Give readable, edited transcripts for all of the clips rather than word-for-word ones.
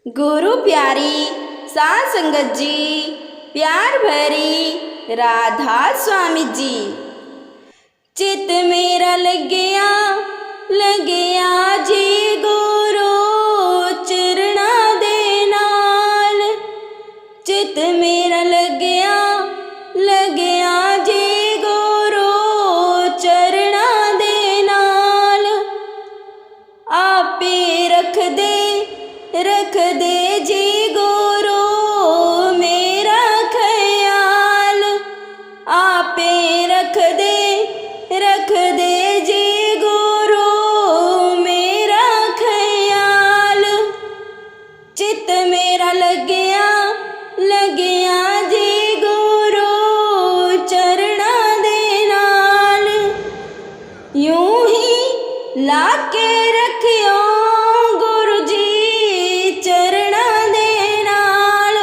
गुरु प्यारी साध संगत जी, प्यार भरी राधा स्वामी जी। चित मेरा लग्या जी गुरु चरणा दे नाल। चित मेरा लग्या जी गुरु चरणा दे नाल। आपे रख दे जी गुरु मेरा ख्याल। आपे रख दे जी गुरु मेरा ख्याल। चित मेरा लग्या जी गुरु चरणा दे नाल। यूं ही लाके रखियो गुरु जी चरणा दे नाल।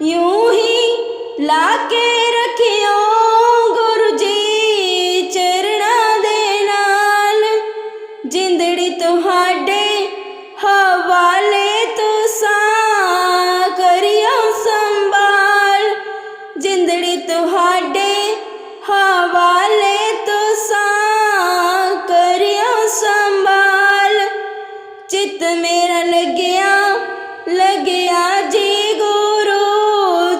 यूं ही लाके रखियो गुरु जी चरणा दे नाल। जिंदड़ी तुहाडे हवाले तुसां करियो संभाल। जिंदड़ी तुहाडे हवाले तुसां करियो संभाल। चित मेरा लग्या जी गुरु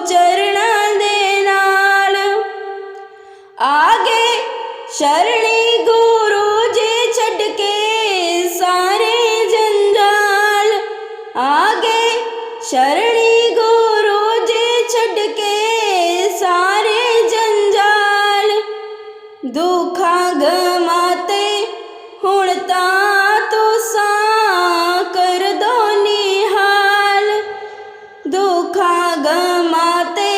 चरणा दे नाल। आगे शरणी गुरु जी छड़ के सारे जंजाल। आगे शरणी गुरु जी छड़ के सारे जंजाल। दुखा गमाते हुण तां तुसां कर दो निहाल। दुखा गमाते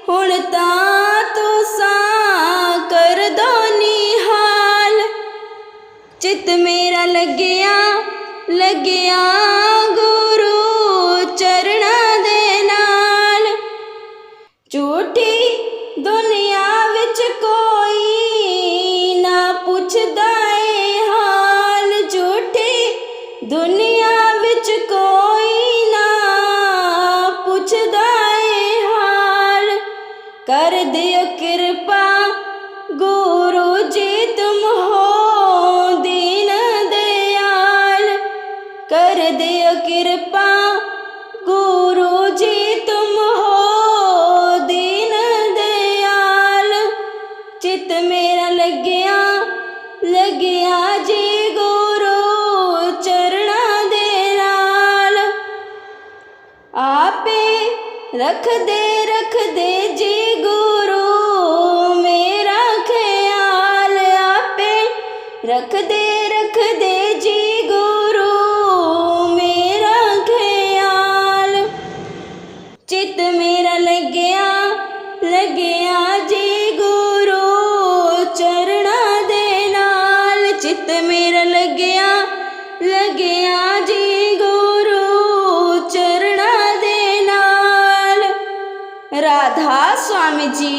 हुण तां तुसां कर दो निहाल। चित मेरा लग्या गुरु चरणा दे नाल। झूठी दुनिया विच कोई ना पुछदा ए हाल। झूठी दुनिया विच कोई ना पुछदा ए हाल। कर दियो कृपा गुरु जी तुम हो दीन दयाल। कर दियो कृपा गुरु जी तुम हो दीन दयाल। चित मेरा लग्या जी गुरु चरणा दे नाल। आपे रख दे जी गुरु मेरा ख्याल। आपे रख दे जी गुरु मेरा ख्याल। चित मेरा लग्या जी गुरु चरणा दे नाल। चित मेरा लग्या जी गुरु चरणा दे नाल। राधा स्वामी जी।